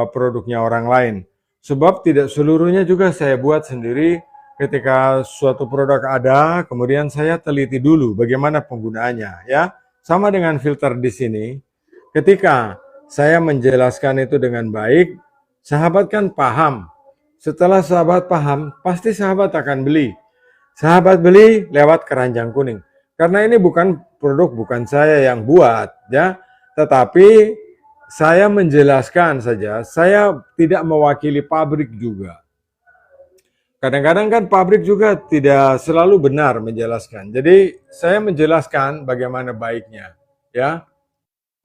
produknya orang lain. Sebab tidak seluruhnya juga saya buat sendiri. Ketika suatu produk ada, kemudian saya teliti dulu bagaimana penggunaannya, ya. Sama dengan filter di sini. Ketika saya menjelaskan itu dengan baik, sahabat kan paham. Setelah sahabat paham, pasti sahabat akan beli. Sahabat beli lewat keranjang kuning. Karena ini bukan produk, bukan saya yang buat, ya. Tetapi saya menjelaskan saja, saya tidak mewakili pabrik juga. Kadang-kadang kan pabrik juga tidak selalu benar menjelaskan. Jadi saya menjelaskan bagaimana baiknya, ya.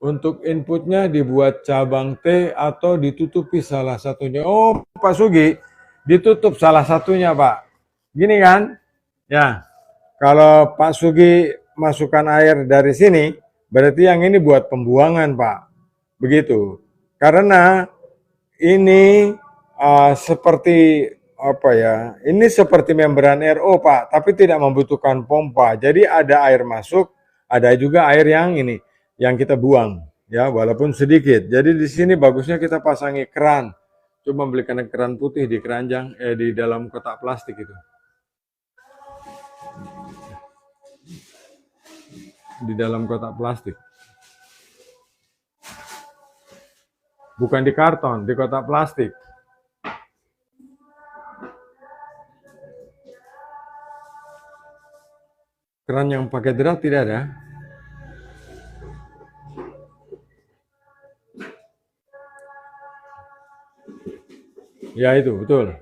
Untuk inputnya dibuat cabang T atau ditutupi salah satunya. Oh, Pak Sugi, ditutup salah satunya, Pak. Gini kan? Ya, kalau Pak Sugi masukkan air dari sini, berarti yang ini buat pembuangan, Pak. Begitu. Karena ini seperti apa ya? Ini seperti membran RO, Pak, tapi tidak membutuhkan pompa. Jadi ada air masuk, ada juga air yang ini yang kita buang, ya, walaupun sedikit. Jadi di sini bagusnya kita pasangi keran. Coba belikan keran putih di keranjang di dalam kotak plastik itu. Di dalam kotak plastik. Bukan di karton, di kotak plastik. Keran yang pakai drat tidak ada. Ya itu, betul.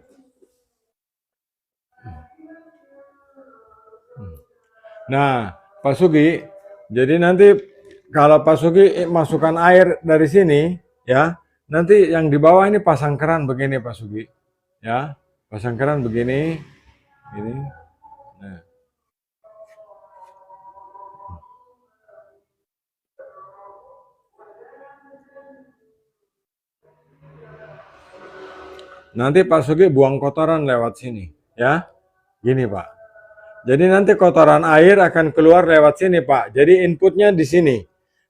Nah, Pak Sugi, jadi nanti kalau Pak Sugi masukkan air dari sini, ya, nanti yang di bawah ini pasang keran begini Pak Sugi, ya, pasang keran begini, ini. Nah. Nanti Pak Sugi buang kotoran lewat sini, ya, gini Pak. Jadi nanti kotoran air akan keluar lewat sini Pak. Jadi inputnya di sini.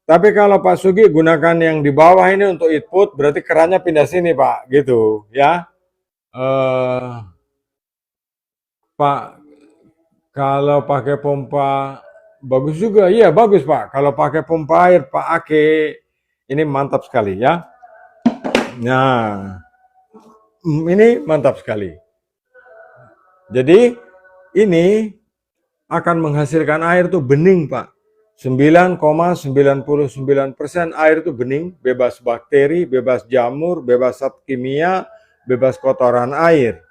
Tapi kalau Pak Sugi gunakan yang di bawah ini untuk input, berarti kerannya pindah sini Pak, gitu ya. Pak, kalau pakai pompa bagus juga, iya bagus Pak. Kalau pakai pompa air Pak Ake, ini mantap sekali ya. Nah, ini mantap sekali. Jadi ini akan menghasilkan air tuh bening Pak. 9,99% air itu bening, bebas bakteri, bebas jamur, bebas zat kimia, bebas kotoran air.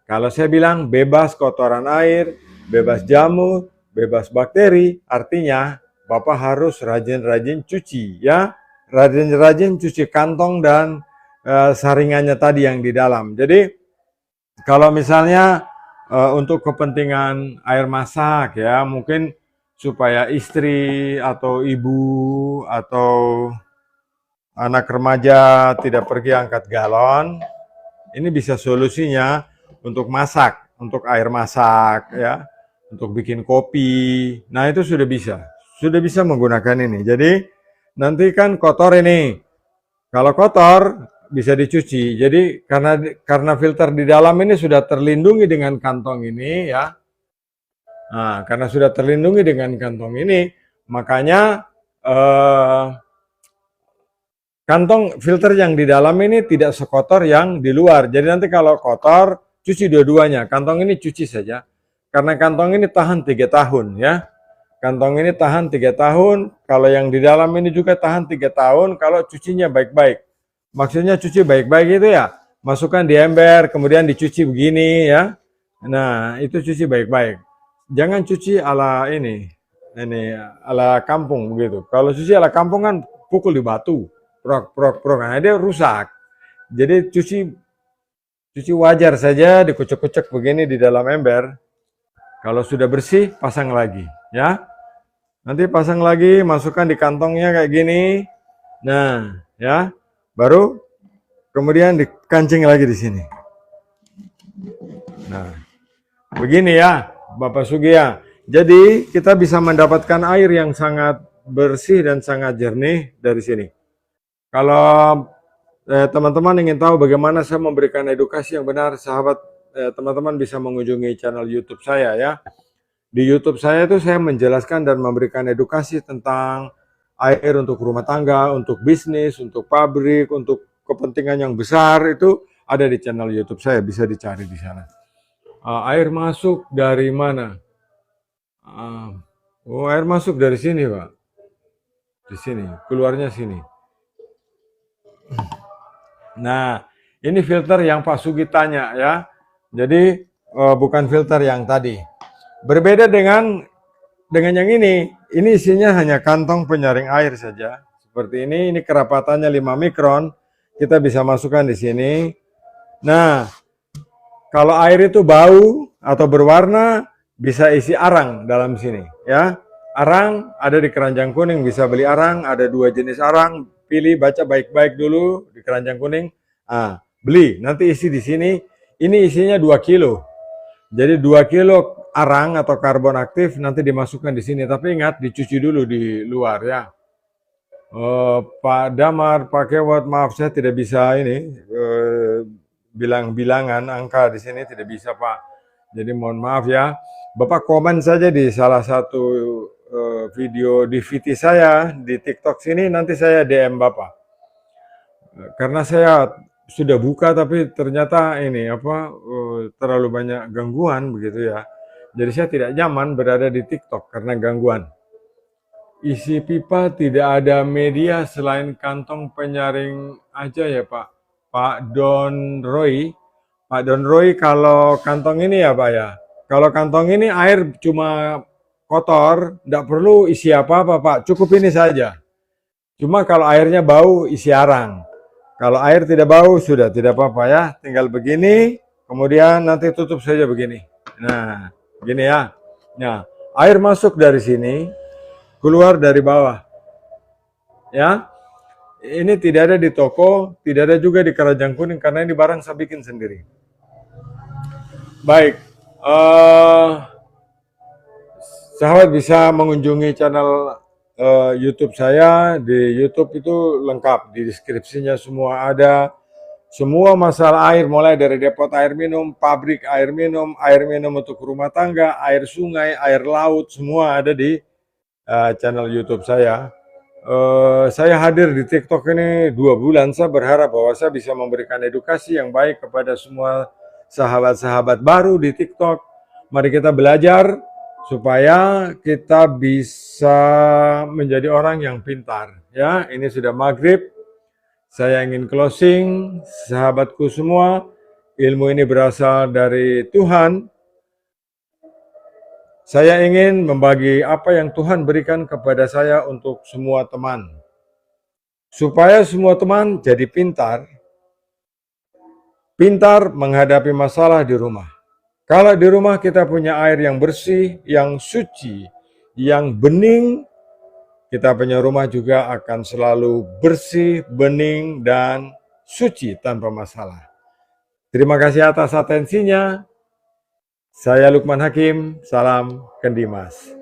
Kalau saya bilang bebas kotoran air, bebas jamur, bebas bakteri, artinya Bapak harus rajin-rajin cuci ya. Rajin-rajin cuci kantong dan saringannya tadi yang di dalam. Jadi kalau misalnya untuk kepentingan air masak ya, mungkin supaya istri atau ibu atau anak remaja tidak pergi angkat galon, ini bisa solusinya untuk masak, untuk air masak ya, untuk bikin kopi. Nah, itu sudah bisa menggunakan ini. Jadi nanti kan kotor ini. Kalau kotor bisa dicuci. Jadi karena filter di dalam ini sudah terlindungi dengan kantong ini ya. Nah, karena sudah terlindungi dengan kantong ini, makanya kantong filter yang di dalam ini tidak sekotor yang di luar. Jadi nanti kalau kotor, cuci dua-duanya. Kantong ini cuci saja. Karena kantong ini tahan 3 tahun ya. Kantong ini tahan 3 tahun. Kalau yang di dalam ini juga tahan 3 tahun kalau cucinya baik-baik. Maksudnya cuci baik-baik itu ya, masukkan di ember, kemudian dicuci begini ya. Nah, itu cuci baik-baik. Jangan cuci ala ini ala kampung begitu. Kalau cuci ala kampung kan pukul di batu, prok prok prok, nah dia rusak. Jadi cuci wajar saja, dikucek-kucek begini di dalam ember. Kalau sudah bersih, pasang lagi, ya. Nanti pasang lagi, masukkan di kantongnya kayak gini. Nah, ya. Baru kemudian dikancing lagi di sini. Nah, begini ya, Bapak Sugiya. Jadi kita bisa mendapatkan air yang sangat bersih dan sangat jernih dari sini. Kalau teman-teman ingin tahu bagaimana saya memberikan edukasi yang benar, sahabat, teman-teman bisa mengunjungi channel YouTube saya ya. Di YouTube saya itu saya menjelaskan dan memberikan edukasi tentang air untuk rumah tangga, untuk bisnis, untuk pabrik, untuk kepentingan yang besar, itu ada di channel YouTube saya, bisa dicari di sana. Air masuk dari mana? Oh, air masuk dari sini, Pak. Di sini, keluarnya sini. Nah, ini filter yang Pak Sugi tanya ya. Jadi bukan filter yang tadi. Berbeda dengan yang ini isinya hanya kantong penyaring air saja. Seperti ini kerapatannya 5 mikron. Kita bisa masukkan di sini. Nah, kalau air itu bau atau berwarna, bisa isi arang dalam sini ya. Arang ada di keranjang kuning, bisa beli arang, ada 2 jenis arang, pilih, baca baik-baik dulu di keranjang kuning. Beli, nanti isi di sini. Ini isinya 2 kilo. Jadi 2 kilo arang atau karbon aktif nanti dimasukkan di sini. Tapi ingat dicuci dulu di luar ya. Pak Damar, Pak Kewat, maaf saya tidak bisa ini bilang-bilangan angka di sini, tidak bisa Pak. Jadi mohon maaf ya. Bapak komen saja di salah satu video di VT saya di TikTok sini, nanti saya DM Bapak. Karena saya sudah buka tapi ternyata ini terlalu banyak gangguan begitu ya. Jadi saya tidak nyaman berada di TikTok karena gangguan. Isi pipa tidak ada media selain kantong penyaring aja ya Pak. Pak Don Roy. Pak Don Roy, kalau kantong ini ya Pak ya. Kalau kantong ini air cuma kotor, tidak perlu isi apa-apa Pak. Cukup ini saja. Cuma kalau airnya bau, isi arang. Kalau air tidak bau, sudah tidak apa-apa ya. Tinggal begini, kemudian nanti tutup saja begini. Nah, begini ya. Nah, air masuk dari sini, keluar dari bawah. Ya, ini tidak ada di toko, tidak ada juga di keranjang kuning, karena ini barang saya bikin sendiri. Baik, sahabat bisa mengunjungi channel YouTube saya. Di YouTube itu lengkap, di deskripsinya semua ada. Semua masalah air, mulai dari depot air minum, pabrik air minum untuk rumah tangga, air sungai, air laut, semua ada di channel YouTube saya. Saya hadir di TikTok ini 2 bulan. Saya berharap bahwa saya bisa memberikan edukasi yang baik kepada semua sahabat-sahabat baru di TikTok. Mari kita belajar supaya kita bisa menjadi orang yang pintar. Ya, ini sudah maghrib. Saya ingin closing, sahabatku semua. Ilmu ini berasal dari Tuhan. Saya ingin membagi apa yang Tuhan berikan kepada saya untuk semua teman. Supaya semua teman jadi pintar menghadapi masalah di rumah. Kalau di rumah kita punya air yang bersih, yang suci, yang bening, kita punya rumah juga akan selalu bersih, bening, dan suci tanpa masalah. Terima kasih atas atensinya. Saya Lukman Hakim, salam Kendimas.